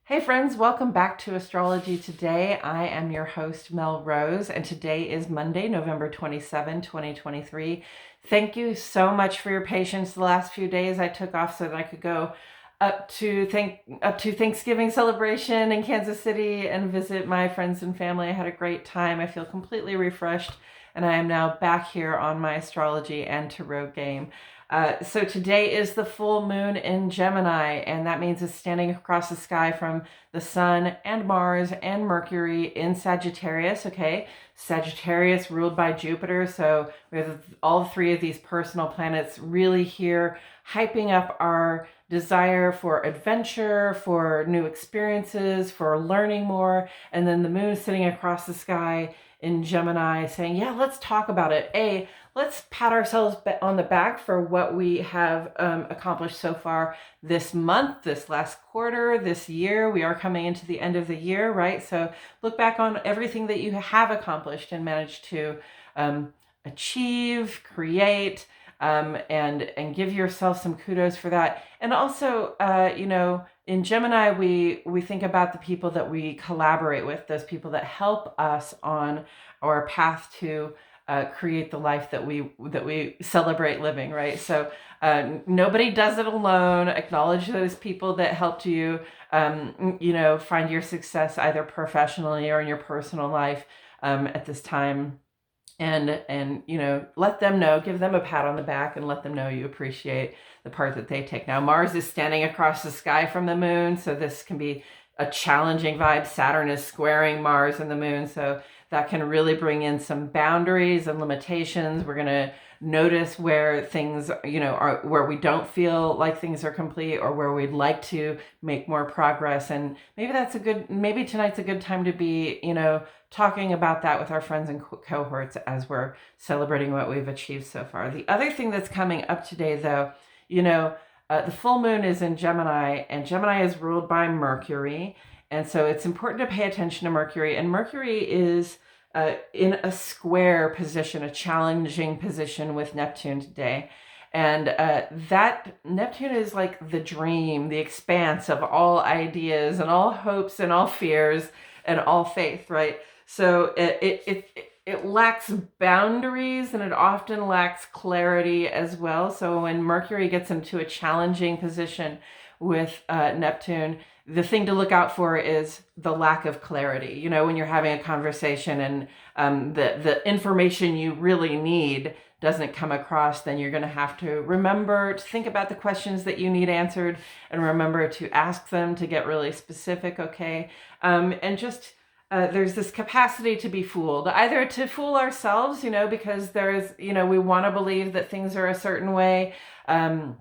Hey friends, welcome back to Astrology Today. I am your host, Mel Rose, and today is Monday, November 27, 2023. Thank you so much for your patience. The last few days I took off so that I could go up to Thanksgiving celebration in Kansas City and visit my friends and family. I had a great time. I feel completely refreshed, and I am now back here on my astrology and tarot game. So today is the full moon in Gemini, and that means it's standing across the sky from the Sun and Mars and Mercury in Sagittarius, okay? Sagittarius ruled by Jupiter, so we have all three of these personal planets really here, hyping up our desire for adventure, for new experiences, for learning more, and then the moon sitting across the sky in Gemini saying, yeah, let's talk about it. Let's pat ourselves on the back for what we have accomplished so far this month, this last quarter, this year. We are coming into the end of the year, right? So look back on everything that you have accomplished and managed to achieve, create, and give yourself some kudos for that. And also, in Gemini, we think about the people that we collaborate with, those people that help us on our path to create the life that we celebrate living, right? So nobody does it alone. Acknowledge those people that helped you, find your success either professionally or in your personal life at this time. And let them know, give them a pat on the back and let them know you appreciate the part that they take. Now, Mars is standing across the sky from the moon, so this can be a challenging vibe. Saturn is squaring Mars and the moon, so that can really bring in some boundaries and limitations. We're going to notice where things, are where we don't feel like things are complete or where we'd like to make more progress. And maybe tonight's a good time to be, talking about that with our friends and cohorts as we're celebrating what we've achieved so far. The other thing that's coming up today, though, the full moon is in Gemini, and Gemini is ruled by Mercury. And so it's important to pay attention to Mercury. And Mercury is in a square position, a challenging position with Neptune today. And that Neptune is like the dream, the expanse of all ideas and all hopes and all fears and all faith, right? So it lacks boundaries and it often lacks clarity as well. So when Mercury gets into a challenging position with Neptune, the thing to look out for is the lack of clarity. When you're having a conversation and the information you really need doesn't come across, then you're going to have to remember to think about the questions that you need answered and remember to ask them to get really specific, okay? And just there's this capacity to be fooled, either to fool ourselves, because there's, we want to believe that things are a certain way, and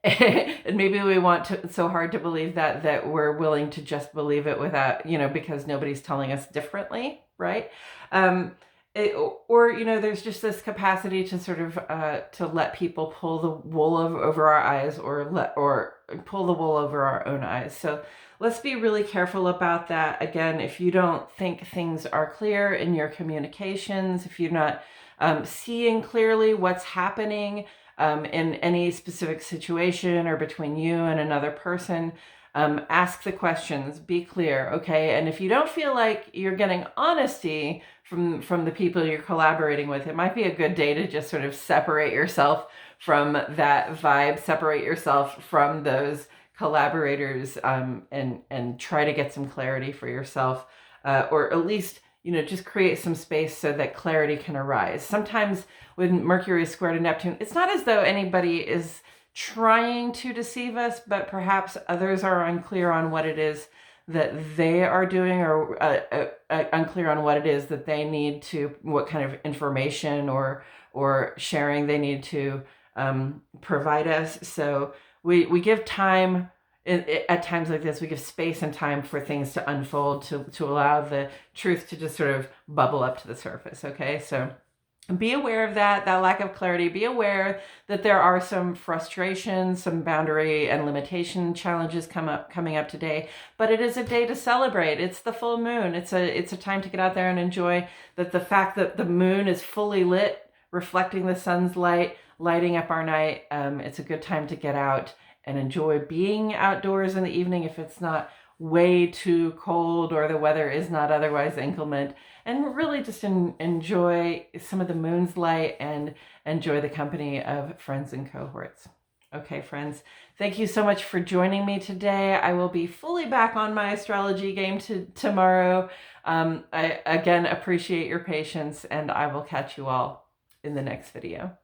and maybe we want so hard to believe that we're willing to just believe it without, because nobody's telling us differently, right? There's just this capacity to sort of to let people pull the wool over our eyes or pull the wool over our own eyes. So let's be really careful about that. Again, if you don't think things are clear in your communications, if you're not seeing clearly what's happening in any specific situation or between you and another person, ask the questions, be clear, okay? And if you don't feel like you're getting honesty from the people you're collaborating with, it might be a good day to just sort of separate yourself from that vibe, separate yourself from those collaborators, and try to get some clarity for yourself, or at least just create some space so that clarity can arise. Sometimes when Mercury is square to Neptune, it's not as though anybody is trying to deceive us, but perhaps others are unclear on what it is that they are doing, or unclear on what it is that they need to, what kind of information or sharing they need to provide us. So we give time. At times like this, we give space and time for things to unfold, to allow the truth to just sort of bubble up to the surface, okay? So be aware of that lack of clarity. Be aware that there are some frustrations, some boundary and limitation challenges coming up today, but it is a day to celebrate. It's the full moon. It's a time to get out there and enjoy that the fact that the moon is fully lit, reflecting the sun's light, lighting up our night. It's a good time to get out and enjoy being outdoors in the evening if it's not way too cold or the weather is not otherwise inclement, and really just enjoy some of the moon's light and enjoy the company of friends and cohorts. Okay, friends, thank you so much for joining me today. I will be fully back on my astrology game tomorrow. I again appreciate your patience, and I will catch you all in the next video.